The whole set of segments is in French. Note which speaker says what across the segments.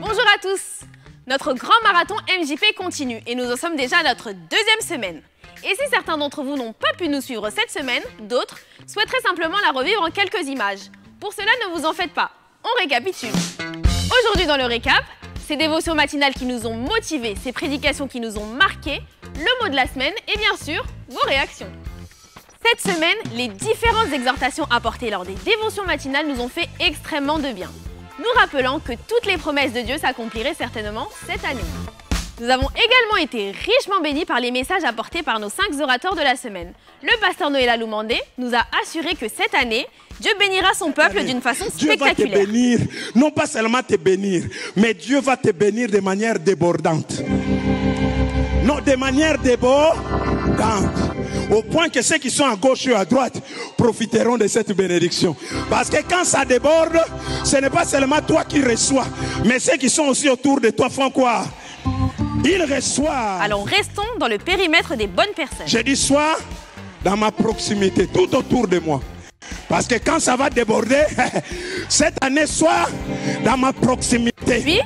Speaker 1: Bonjour à tous. Notre grand marathon MJP continue et nous en sommes déjà à notre deuxième semaine. Et si certains d'entre vous n'ont pas pu nous suivre cette semaine, d'autres souhaiteraient simplement la revivre en quelques images. Pour cela, ne vous en faites pas, on récapitule. Aujourd'hui dans le récap, ces dévotions matinales qui nous ont motivés, ces prédications qui nous ont marqués, le mot de la semaine et bien sûr, vos réactions. Cette semaine, les différentes exhortations apportées lors des dévotions matinales nous ont fait extrêmement de bien, nous rappelant que toutes les promesses de Dieu s'accompliraient certainement cette année. Nous avons également été richement bénis par les messages apportés par nos 5 orateurs de la semaine. Le pasteur Noël Aloumandé nous a assuré que cette année, Dieu bénira son peuple d'une façon spectaculaire.
Speaker 2: Dieu va te bénir, non pas seulement te bénir, mais Dieu va te bénir de manière débordante. Non, de manière débordante. Au point que ceux qui sont à gauche et à droite profiteront de cette bénédiction. Parce que quand ça déborde, ce n'est pas seulement toi qui reçois, mais ceux qui sont aussi autour de toi font quoi? Ils reçoivent.
Speaker 1: Alors restons dans le périmètre des bonnes personnes.
Speaker 2: Je dis soit dans ma proximité, tout autour de moi. Parce que quand ça va déborder, cette année, soit dans ma proximité.
Speaker 1: Puis,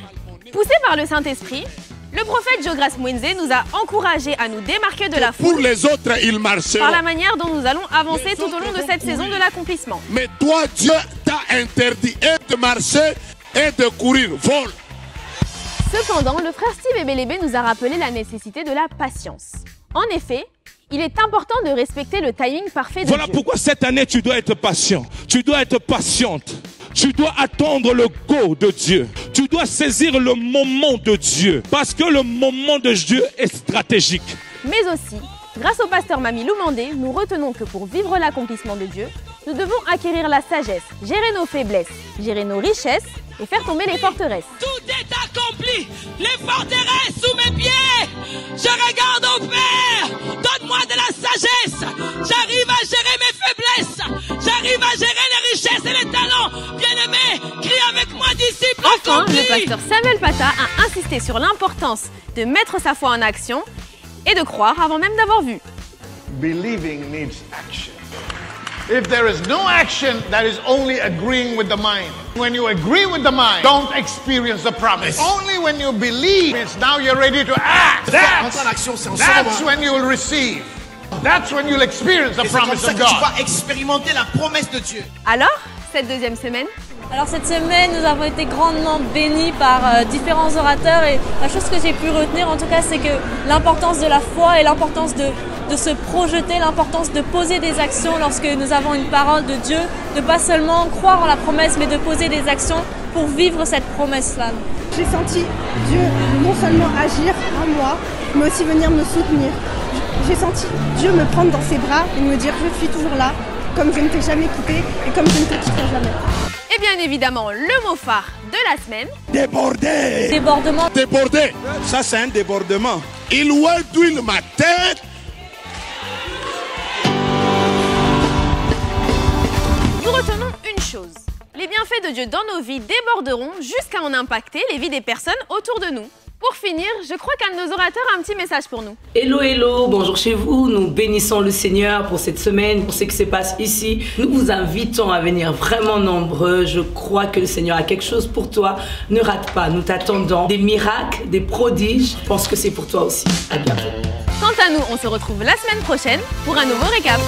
Speaker 1: poussé par le Saint-Esprit, le prophète Jogras Mwenze nous a encouragés à nous démarquer de la foule.
Speaker 3: Pour les autres, ils marchaient.
Speaker 1: Par la manière dont nous allons avancer tout au long de cette saison de l'accomplissement.
Speaker 3: Mais toi, Dieu t'a interdit et de marcher et de courir. Vole.
Speaker 1: Cependant, le frère Steve Ebelebe nous a rappelé la nécessité de la patience. En effet, il est important de respecter le timing parfait de Dieu.
Speaker 4: Voilà pourquoi cette année, tu dois être patient. Tu dois être patiente. Tu dois attendre le go de Dieu. Tu dois saisir le moment de Dieu. Parce que le moment de Dieu est stratégique.
Speaker 1: Mais aussi, grâce au pasteur Mami Loumandé, nous retenons que pour vivre l'accomplissement de Dieu, nous devons acquérir la sagesse, gérer nos faiblesses, gérer nos richesses et faire tomber les forteresses.
Speaker 5: Tout est accompli, les forteresses sous mes pieds. Je regarde au Père, donne-moi de la sagesse. J'arrive à gérer mes faiblesses, j'arrive à gérer les richesses et les talents. Bien-aimé, crie avec moi, disciple accompli.
Speaker 1: Enfin, le pasteur Samuel Pata a insisté sur l'importance de mettre sa foi en action et de croire avant même d'avoir vu.
Speaker 6: Believing needs action. If there is no action, that is only agreeing with the mind. When you agree with the mind, don't experience the promise. Only when you believe, it's now you're ready to act. That's when you will receive. That's when you'll experience the promise of God.
Speaker 7: Tu vas expérimenter la promesse de Dieu.
Speaker 1: Alors, cette deuxième semaine?
Speaker 8: Alors cette semaine, nous avons été grandement bénis par différents orateurs et la chose que j'ai pu retenir en tout cas, c'est que l'importance de la foi et l'importance de se projeter, l'importance de poser des actions lorsque nous avons une parole de Dieu, de pas seulement croire en la promesse, mais de poser des actions pour vivre cette promesse-là.
Speaker 9: J'ai senti Dieu non seulement agir en moi, mais aussi venir me soutenir. J'ai senti Dieu me prendre dans ses bras et me dire je suis toujours là, comme je ne t'ai jamais quitté et comme je ne te quitterai jamais.
Speaker 1: Et bien évidemment, le mot phare de la semaine.
Speaker 2: Déborder.
Speaker 8: Débordement.
Speaker 3: Déborder.
Speaker 2: Ça, c'est un débordement.
Speaker 3: Il ouait d'huile ma tête.
Speaker 1: Nous retenons une chose. Les bienfaits de Dieu dans nos vies déborderont jusqu'à en impacter les vies des personnes autour de nous. Pour finir, je crois qu'un de nos orateurs a un petit message pour nous.
Speaker 10: Hello, hello, bonjour chez vous. Nous bénissons le Seigneur pour cette semaine, pour ce qui se passe ici. Nous vous invitons à venir vraiment nombreux. Je crois que le Seigneur a quelque chose pour toi. Ne rate pas, nous t'attendons. Des miracles, des prodiges. Je pense que c'est pour toi aussi. À bientôt.
Speaker 1: Quant à nous, on se retrouve la semaine prochaine pour un nouveau récap.